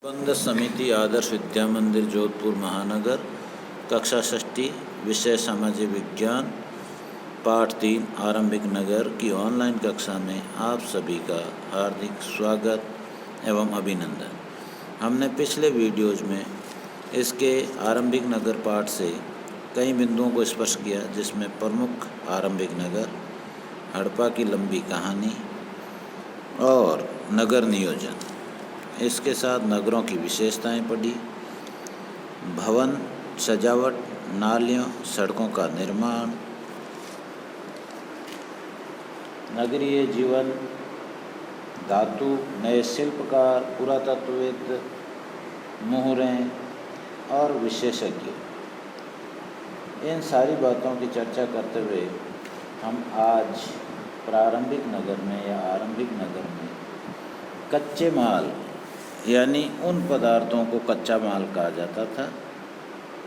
प्रबंध समिति आदर्श विद्या मंदिर जोधपुर महानगर कक्षा षष्ठी विषय सामाजिक विज्ञान पाठ 3 आरंभिक नगर की ऑनलाइन कक्षा में आप सभी का हार्दिक स्वागत एवं अभिनंदन। हमने पिछले वीडियोज में इसके आरंभिक नगर पाठ से कई बिंदुओं को स्पर्श किया, जिसमें प्रमुख आरंभिक नगर, हड़प्पा की लंबी कहानी और नगर नियोजन, इसके साथ नगरों की विशेषताएं पढ़ी, भवन सजावट, नालियों सड़कों का निर्माण, नगरीय जीवन, धातु, नए शिल्पकार, पुरातत्वविद, मोहरें और विशेषज्ञ। इन सारी बातों की चर्चा करते हुए हम आज प्रारंभिक नगर में या आरंभिक नगर में कच्चे माल यानी उन पदार्थों को कच्चा माल कहा जाता था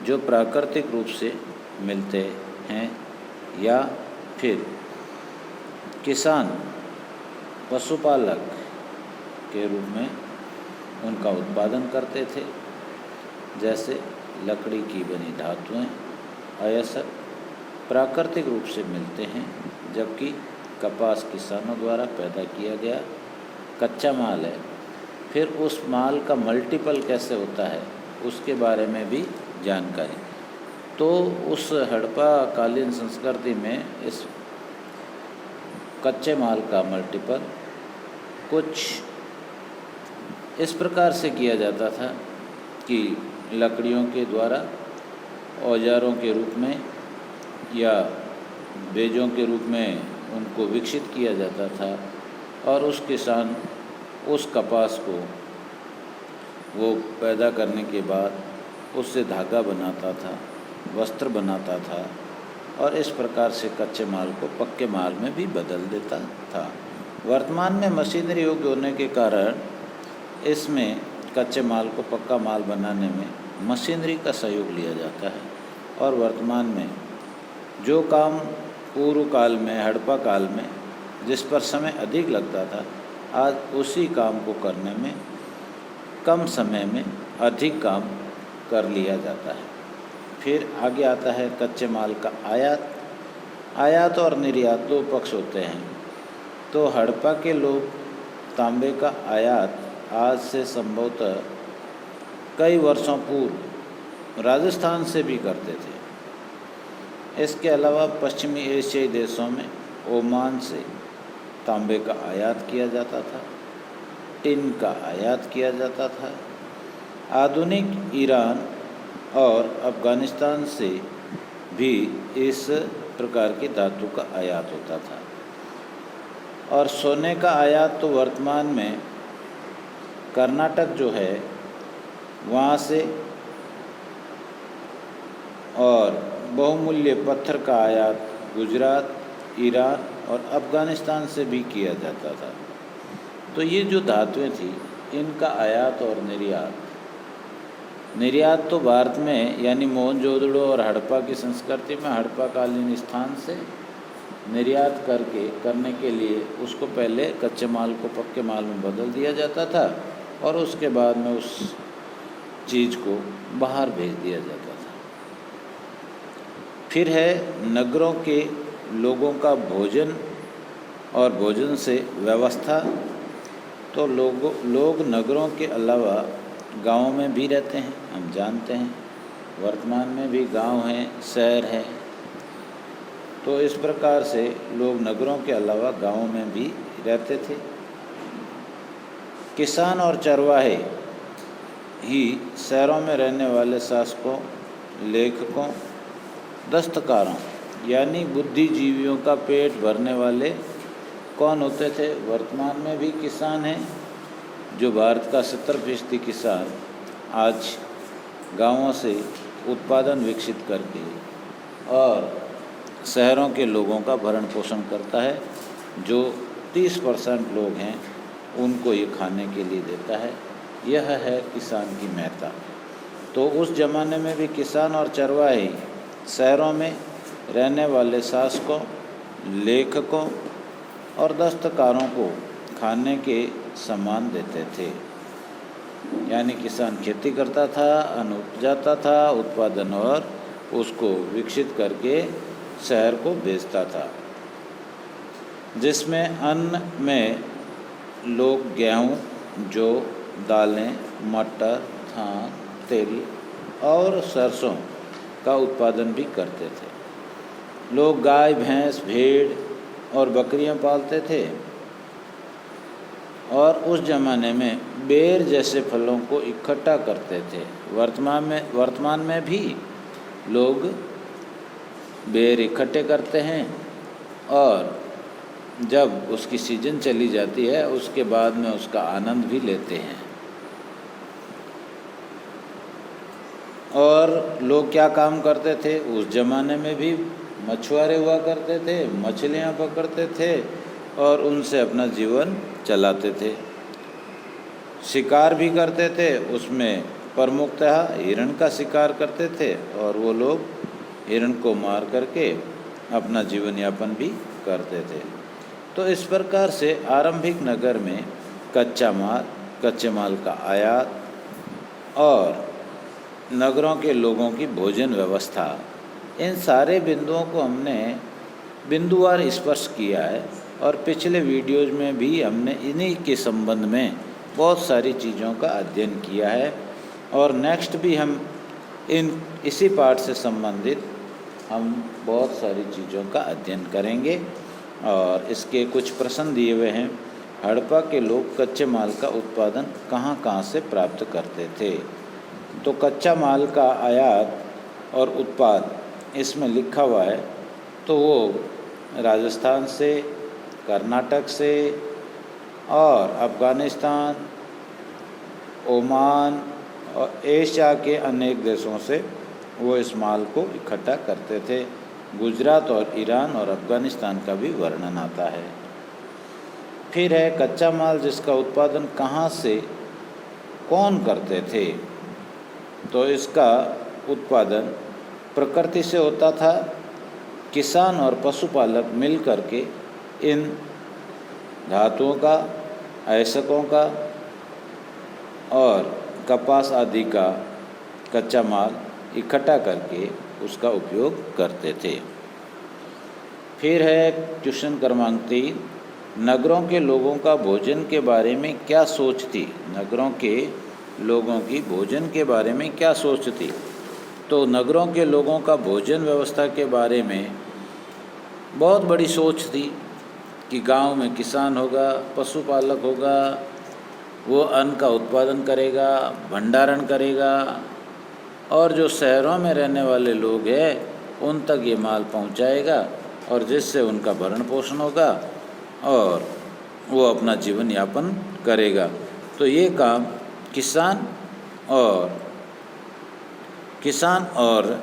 जो प्राकृतिक रूप से मिलते हैं या फिर किसान पशुपालक के रूप में उनका उत्पादन करते थे। जैसे लकड़ी की बनी धातुएं अयस्क प्राकृतिक रूप से मिलते हैं, जबकि कपास किसानों द्वारा पैदा किया गया कच्चा माल है। फिर उस माल का मल्टीपल कैसे होता है उसके बारे में भी जानकारी। तो उस हड़प्पा कालीन संस्कृति में इस कच्चे माल का मल्टीपल कुछ इस प्रकार से किया जाता था कि लकड़ियों के द्वारा औजारों के रूप में या बेजों के रूप में उनको विकसित किया जाता था, और उस किसान उस कपास को वो पैदा करने के बाद उससे धागा बनाता था, वस्त्र बनाता था, और इस प्रकार से कच्चे माल को पक्के माल में भी बदल देता था। वर्तमान में मशीनरी युग होने के कारण इसमें कच्चे माल को पक्का माल बनाने में मशीनरी का सहयोग लिया जाता है, और वर्तमान में जो काम पूर्व काल में हड़प्पा काल में जिस पर समय अधिक लगता था, आज उसी काम को करने में कम समय में अधिक काम कर लिया जाता है। फिर आगे आता है कच्चे माल का आयात और निर्यात दो पक्ष होते हैं। तो हड़प्पा के लोग तांबे का आयात आज से संभवतः कई वर्षों पूर्व राजस्थान से भी करते थे। इसके अलावा पश्चिमी एशियाई देशों में ओमान से तांबे का आयात किया जाता था, टिन का आयात किया जाता था। आधुनिक ईरान और अफ़गानिस्तान से भी इस प्रकार की धातु का आयात होता था। और सोने का आयात तो वर्तमान में कर्नाटक जो है वहाँ से, और बहुमूल्य पत्थर का आयात गुजरात, ईरान और अफ़गानिस्तान से भी किया जाता था। तो ये जो धातुएं थी इनका आयात और निर्यात तो भारत में यानी मोहनजोदड़ो और हड़प्पा की संस्कृति में हड़प्पाकालीन स्थान से निर्यात करने के लिए उसको पहले कच्चे माल को पक्के माल में बदल दिया जाता था, और उसके बाद में उस चीज़ को बाहर भेज दिया जाता था। फिर है नगरों के लोगों का भोजन और भोजन से व्यवस्था। तो लोग नगरों के अलावा गाँव में भी रहते हैं, हम जानते हैं। वर्तमान में भी गांव हैं, शहर हैं। तो इस प्रकार से लोग नगरों के अलावा गाँव में भी रहते थे। किसान और चरवाहे ही शहरों में रहने वाले शासकों, लेखकों, दस्तकारों यानी बुद्धिजीवियों का पेट भरने वाले कौन होते थे? वर्तमान में भी किसान हैं। जो भारत का 70% किसान आज गांवों से उत्पादन विकसित करके और शहरों के लोगों का भरण पोषण करता है। जो 30% लोग हैं उनको ये खाने के लिए देता है। यह है किसान की महत्ता। तो उस ज़माने में भी किसान और चरवाहे शहरों में रहने वाले शासकों, लेखकों और दस्तकारों को खाने के सामान देते थे। यानी किसान खेती करता था, अन्न उपजाता था, उत्पादन और उसको विकसित करके शहर को बेचता था, जिसमें अन्न में लोग गेहूँ, जौ, दालें, मटर, धान, तिल और सरसों का उत्पादन भी करते थे। लोग गाय, भैंस, भेड़ और बकरियां पालते थे और उस ज़माने में बेर जैसे फलों को इकट्ठा करते थे। वर्तमान में भी लोग बेर इकट्ठे करते हैं और जब उसकी सीजन चली जाती है उसके बाद में उसका आनंद भी लेते हैं। और लोग क्या काम करते थे उस ज़माने में भी? मछुआरे हुआ करते थे, मछलियाँ पकड़ते थे और उनसे अपना जीवन चलाते थे। शिकार भी करते थे, उसमें प्रमुखतः हिरण का शिकार करते थे और वो लोग हिरण को मार करके अपना जीवन यापन भी करते थे। तो इस प्रकार से आरंभिक नगर में कच्चे माल का आयात और नगरों के लोगों की भोजन व्यवस्था, इन सारे बिंदुओं को हमने बिंदुवार स्पर्श किया है और पिछले वीडियोज़ में भी हमने इन्हीं के संबंध में बहुत सारी चीज़ों का अध्ययन किया है और नेक्स्ट भी हम इसी पाठ से संबंधित हम बहुत सारी चीज़ों का अध्ययन करेंगे। और इसके कुछ प्रश्न दिए हुए हैं। हड़प्पा के लोग कच्चे माल का उत्पादन कहाँ कहाँ से प्राप्त करते थे? तो कच्चा माल का आयात और उत्पाद इसमें लिखा हुआ है, तो वो राजस्थान से, कर्नाटक से और अफ़गानिस्तान, ओमान और एशिया के अनेक देशों से वो इस माल को इकट्ठा करते थे। गुजरात और ईरान और अफ़गानिस्तान का भी वर्णन आता है। फिर है कच्चा माल जिसका उत्पादन कहाँ से कौन करते थे? तो इसका उत्पादन प्रकृति से होता था। किसान और पशुपालक मिल करके इन धातुओं का, अयस्कों का और कपास आदि का कच्चा माल इकट्ठा करके उसका उपयोग करते थे। फिर है क्वेश्चन क्रमांक 3, नगरों के लोगों का भोजन के बारे में क्या सोच थी? नगरों के लोगों की भोजन के बारे में क्या सोच थी? तो नगरों के लोगों का भोजन व्यवस्था के बारे में बहुत बड़ी सोच थी कि गांव में किसान होगा, पशुपालक होगा, वो अन्न का उत्पादन करेगा, भंडारण करेगा और जो शहरों में रहने वाले लोग हैं उन तक ये माल पहुंचाएगा और जिससे उनका भरण पोषण होगा और वो अपना जीवन यापन करेगा। तो ये काम किसान और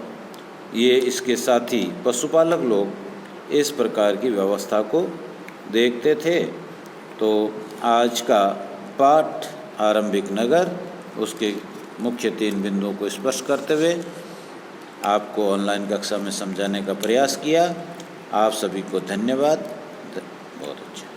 ये इसके साथी पशुपालक लोग इस प्रकार की व्यवस्था को देखते थे। तो आज का पाठ आरंभिक नगर, उसके मुख्य 3 बिंदुओं को स्पष्ट करते हुए आपको ऑनलाइन कक्षा में समझाने का प्रयास किया। आप सभी को धन्यवाद। बहुत अच्छा।